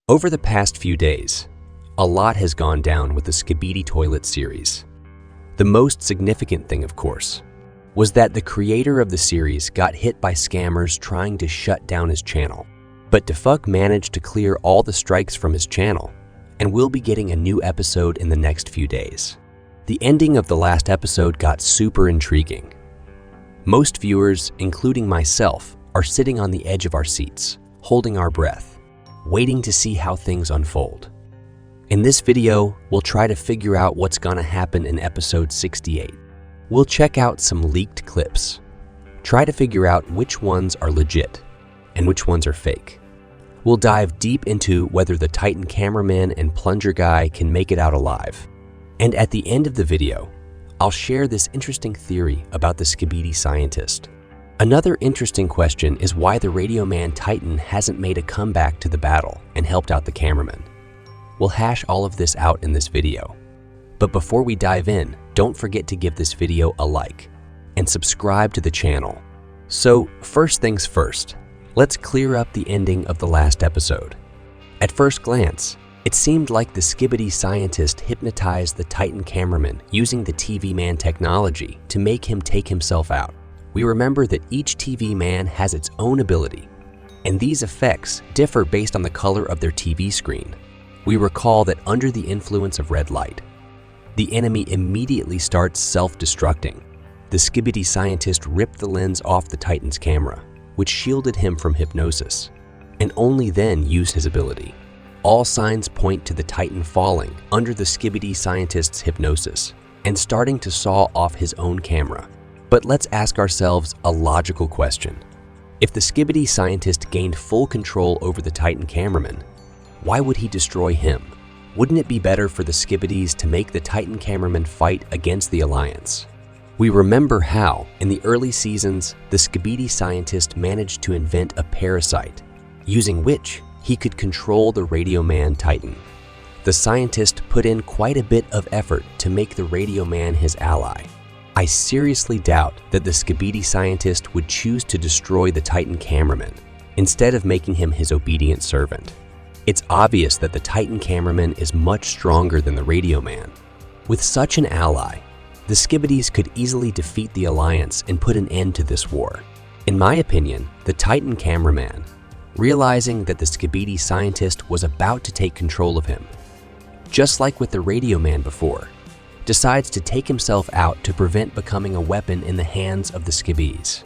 Over the past few days, a lot has gone down with the Skibidi toilet series. The most significant thing, of course, was that the creator of the series got hit by scammers trying to shut down his channel. But Defug managed to clear all the strikes from his channel, and we'll be getting a new episode in the next few days. The ending of the last episode got super intriguing. Most viewers, including myself, are sitting on the edge of our seats, holding our breath, waiting to see how things unfold. In this video, we'll try to figure out what's gonna happen in episode 68. We'll check out some leaked clips, try to figure out which ones are legit and which ones are fake. We'll dive deep into whether the Titan cameraman and plunger guy can make it out alive. And at the end of the video, I'll share this interesting theory about the Skibidi scientist. Another interesting question is why the Radio Man Titan hasn't made a comeback to the battle and helped out the cameraman. We'll hash all of this out in this video. But before we dive in, don't forget to give this video a like and subscribe to the channel. So first things first, let's clear up the ending of the last episode. At first glance, it seemed like the Skibidi scientist hypnotized the Titan cameraman using the TV Man technology to make him take himself out. We remember that each TV man has its own ability, and these effects differ based on the color of their TV screen. We recall that under the influence of red light, the enemy immediately starts self-destructing. The Skibidi scientist ripped the lens off the Titan's camera, which shielded him from hypnosis, and only then used his ability. All signs point to the Titan falling under the Skibidi scientist's hypnosis and starting to saw off his own camera. But let's ask ourselves a logical question. If the Skibidi scientist gained full control over the Titan cameraman, why would he destroy him? Wouldn't it be better for the Skibidis to make the Titan cameraman fight against the Alliance? We remember how, in the early seasons, the Skibidi scientist managed to invent a parasite, using which he could control the Radio Man Titan. The scientist put in quite a bit of effort to make the Radio Man his ally. I seriously doubt that the Skibidi scientist would choose to destroy the Titan cameraman instead of making him his obedient servant. It's obvious that the Titan cameraman is much stronger than the Radio Man. With such an ally, the Skibidis could easily defeat the Alliance and put an end to this war. In my opinion, the Titan cameraman, realizing that the Skibidi scientist was about to take control of him, just like with the Radio Man before, decides to take himself out to prevent becoming a weapon in the hands of the Skibidis.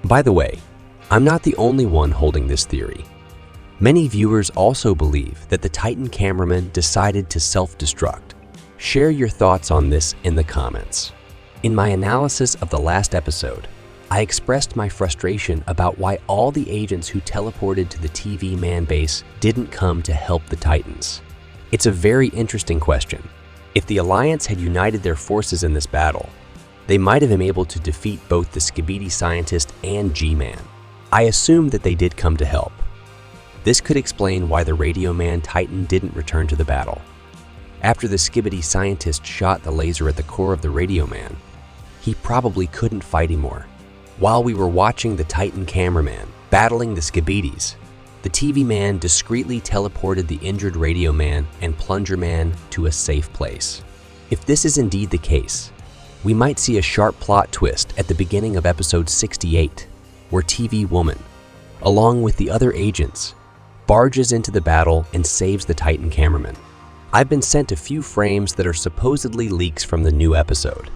By the way, I'm not the only one holding this theory. Many viewers also believe that the Titan cameraman decided to self-destruct. Share your thoughts on this in the comments. In my analysis of the last episode, I expressed my frustration about why all the agents who teleported to the TV man base didn't come to help the Titans. It's a very interesting question. If the Alliance had united their forces in this battle, they might have been able to defeat both the Skibidi scientist and G-Man. I assume that they did come to help. This could explain why the Radio Man Titan didn't return to the battle. After the Skibidi scientist shot the laser at the core of the Radio Man, he probably couldn't fight anymore. While we were watching the Titan cameraman battling the Skibidis, the TV man discreetly teleported the injured Radio Man and Plunger Man to a safe place. If this is indeed the case, we might see a sharp plot twist at the beginning of episode 68, where TV Woman, along with the other agents, barges into the battle and saves the Titan cameraman. I've been sent a few frames that are supposedly leaks from the new episode.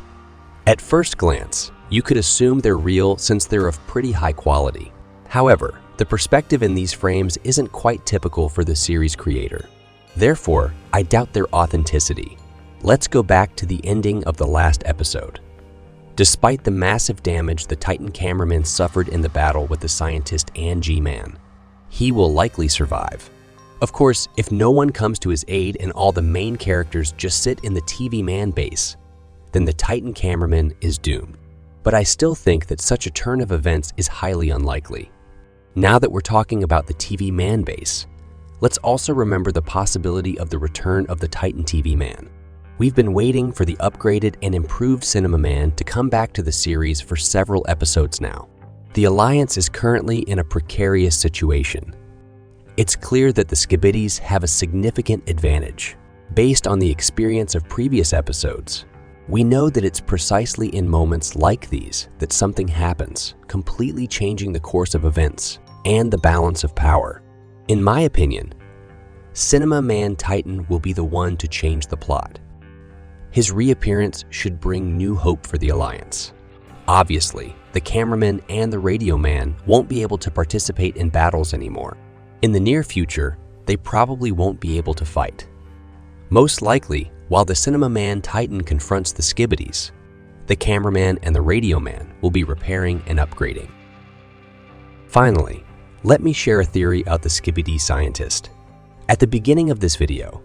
At first glance, you could assume they're real since they're of pretty high quality. However, the perspective in these frames isn't quite typical for the series creator. Therefore, I doubt their authenticity. Let's go back to the ending of the last episode. Despite the massive damage the Titan cameraman suffered in the battle with the scientist and G-Man, he will likely survive. Of course, if no one comes to his aid and all the main characters just sit in the TV man base, then the Titan cameraman is doomed. But I still think that such a turn of events is highly unlikely. Now that we're talking about the TV man base, let's also remember the possibility of the return of the Titan TV man. We've been waiting for the upgraded and improved Cinema Man to come back to the series for several episodes now. The Alliance is currently in a precarious situation. It's clear that the Skibidis have a significant advantage. Based on the experience of previous episodes, we know that it's precisely in moments like these that something happens, completely changing the course of events and the balance of power. In my opinion, Cinema Man Titan will be the one to change the plot. His reappearance should bring new hope for the Alliance. Obviously, the cameraman and the radio man won't be able to participate in battles anymore. In the near future, they probably won't be able to fight. Most likely, while the Cinema Man Titan confronts the Skibidis, the cameraman and the radio man will be repairing and upgrading. Finally, let me share a theory about the Skibidi scientist. At the beginning of this video,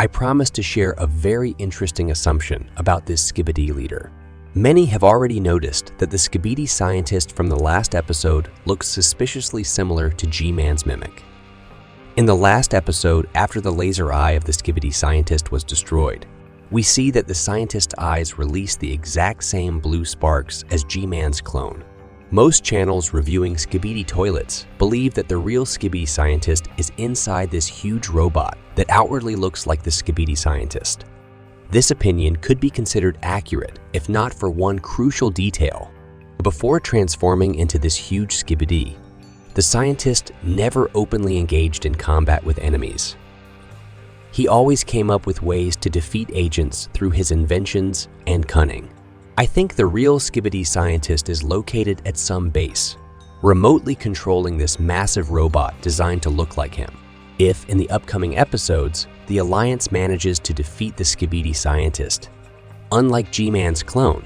I promised to share a very interesting assumption about this Skibidi leader. Many have already noticed that the Skibidi scientist from the last episode looks suspiciously similar to G-Man's mimic. In the last episode, after the laser eye of the Skibidi scientist was destroyed, we see that the scientist's eyes release the exact same blue sparks as G-Man's clone. Most channels reviewing Skibidi toilets believe that the real Skibidi scientist is inside this huge robot that outwardly looks like the Skibidi scientist. This opinion could be considered accurate if not for one crucial detail. Before transforming into this huge Skibidi, the scientist never openly engaged in combat with enemies. He always came up with ways to defeat agents through his inventions and cunning. I think the real Skibidi scientist is located at some base, remotely controlling this massive robot designed to look like him. If, in the upcoming episodes, the Alliance manages to defeat the Skibidi scientist, unlike G-Man's clone,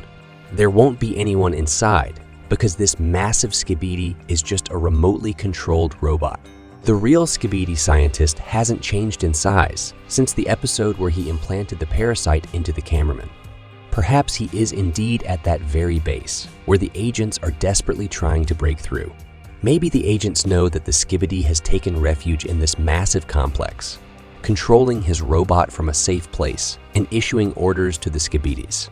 there won't be anyone inside because this massive Skibidi is just a remotely controlled robot. The real Skibidi scientist hasn't changed in size since the episode where he implanted the parasite into the cameraman. Perhaps he is indeed at that very base, where the agents are desperately trying to break through. Maybe the agents know that the Skibidi has taken refuge in this massive complex, controlling his robot from a safe place and issuing orders to the Skibidis.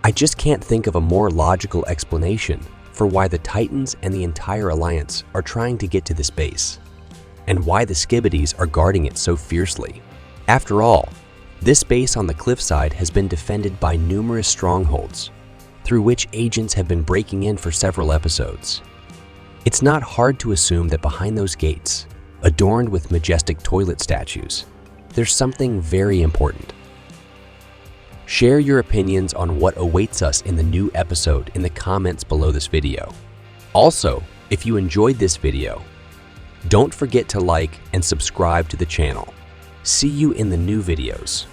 I just can't think of a more logical explanation for why the Titans and the entire Alliance are trying to get to this base, and why the Skibidis are guarding it so fiercely. After all, this base on the cliffside has been defended by numerous strongholds, through which agents have been breaking in for several episodes. It's not hard to assume that behind those gates, adorned with majestic toilet statues, there's something very important. Share your opinions on what awaits us in the new episode in the comments below this video. Also, if you enjoyed this video, don't forget to like and subscribe to the channel. See you in the new videos.